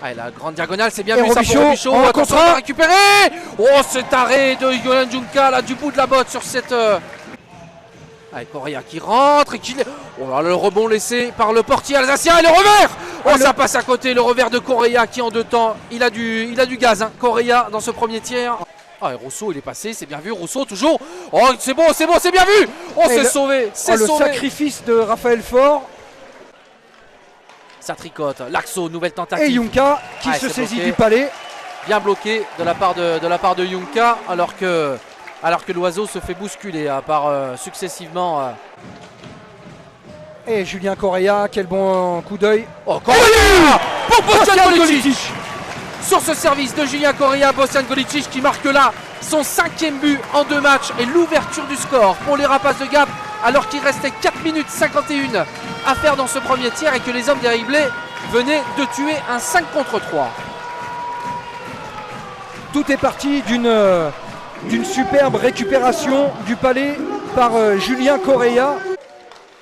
Ah, la grande diagonale, c'est bien et vu ça pour Robichaud. en Attention, contre à récupérer. Oh, cet arrêt de Yolan Junca là du bout de la botte sur cette. Allez, Correa qui rentre et qui. Oh là, le rebond laissé par le portier alsacien et le revers. Oh, ça passe à côté, le revers de Correa qui en 2 temps, il a du gaz, hein, Correa dans ce premier tiers. Ah, et Rousseau il est passé, c'est bien vu, Rousseau toujours. Oh, c'est bon, c'est bien vu. Oh, c'est sauvé, c'est le sauvé. sacrifice de Raphaël Faure. Ça tricote, Laxo, nouvelle tentative. Et Junca qui se saisit bloqué. du palais. Bien bloqué de la part de Junca, alors que l'oiseau se fait bousculer par successivement. Et Julien Correa, quel bon coup d'œil. Oh, Correa pour Bojan Golicic. Sur ce service de Julien Correa, Bojan Golicic qui marque là son 5e but en 2 matchs et l'ouverture du score pour les Rapaces de Gap, alors qu'il restait 4 minutes 51 à faire dans ce premier tiers et que les hommes des Riblets venaient de tuer un 5 contre 3. Tout est parti d'une superbe récupération du palais par Julien Correa.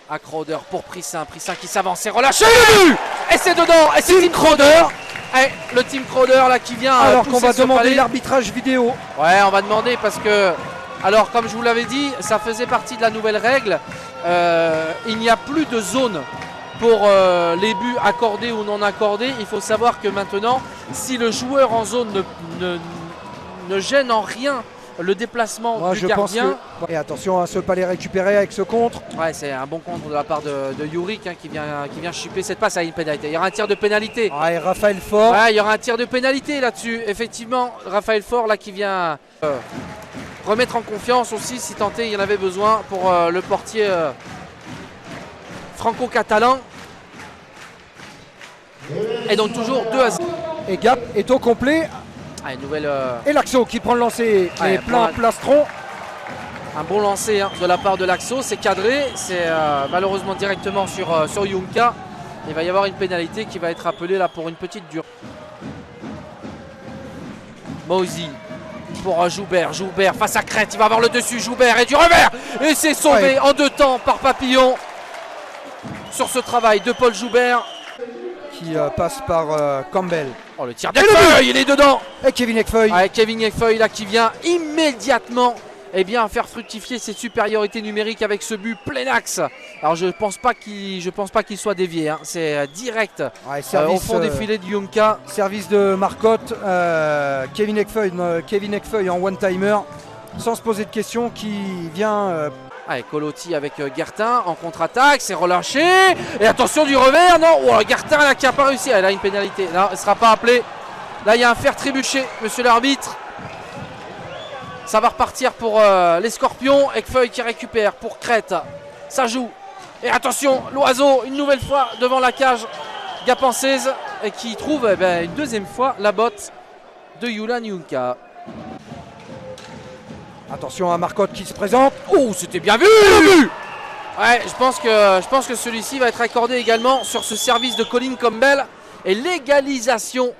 À Crowder pour Prissin qui s'avance et relâché. Et c'est dedans, et c'est Tim Crowder. Et le Team Crowder là qui vient. Alors qu'on va demander palais. l'arbitrage vidéo. Ouais, on va demander parce que, alors comme je vous l'avais dit, ça faisait partie de la nouvelle règle. Il n'y a plus de zone pour les buts accordés ou non accordés. Il faut savoir que maintenant, si le joueur en zone ne gêne en rien le déplacement du gardien. Et attention à ce palais récupéré avec ce contre. Ouais, c'est un bon contre de la part de Yurik, hein, qui vient chipper cette passe à une pénalité. Il y aura un tir de pénalité. Ah, et Raphaël Faure. Ouais, il y aura un tir de pénalité là-dessus. Effectivement, Raphaël Faure là qui vient remettre en confiance aussi, si tant est il y en avait besoin, pour le portier franco-catalan. Et donc toujours 2-0. Et Gap est au complet. Ah, une nouvelle, Et Laxo qui prend le lancer. Ouais, et plein plastron. un bon lancer, hein, de la part de Laxo. C'est cadré. C'est malheureusement directement sur Junca. Il va y avoir une pénalité qui va être appelée là pour une petite dure. Mozy pour Joubert. Joubert face à Crête. Il va avoir le dessus. Joubert et du revers. Et c'est sauvé en 2 temps par Papillon. Sur ce travail de Paul Joubert. Qui passe par Campbell. Oh, le tir d'Ekfeuille, il est dedans. Et Kevin Ekfeuille. Ouais, Kevin Ekfeuille là qui vient immédiatement faire fructifier ses supériorités numériques avec ce but plein axe. Alors je pense pas qu'il soit dévié, hein. C'est direct au fond des filets de Junca. Service de Marcotte, Kevin Ekfeuille en one-timer, sans se poser de questions, qui vient... Allez, Colotti avec Guertin en contre-attaque, c'est relâché. Et attention du revers, non. Oh, Guertin là qui n'a pas réussi. Elle a une pénalité. Non, elle ne sera pas appelée. Là, il y a un fer trébuché, monsieur l'arbitre. Ça va repartir pour les Scorpions. Ekfeuille qui récupère pour Crête. Ça joue. Et attention, l'oiseau, une nouvelle fois devant la cage gapençaise. Et qui trouve une 2e fois la botte de Julian Junca. Attention à Marcotte qui se présente. Oh, c'était bien vu. Ouais, je pense que celui-ci va être accordé également sur ce service de Colin Campbell. Et l'égalisation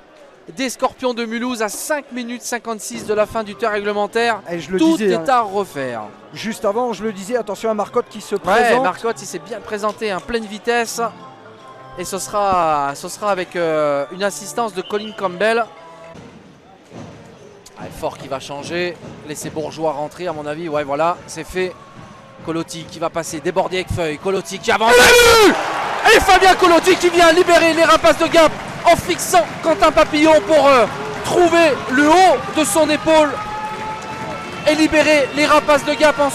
des Scorpions de Mulhouse à 5 minutes 56 de la fin du temps réglementaire. Et je le Tout disais, est à refaire. Juste avant, je le disais, attention à Marcotte qui se présente. Ouais, Marcotte, il s'est bien présenté en pleine vitesse. Et ce sera avec une assistance de Colin Campbell. Allez, Fort qui va changer, laisser Bourgeois rentrer à mon avis, ouais voilà, c'est fait. Colotti qui va passer, déborder avec Feuille, Colotti qui avance. Et Fabien Colotti qui vient libérer les Rapaces de Gap en fixant Quentin Papillon pour trouver le haut de son épaule et libérer les Rapaces de Gap en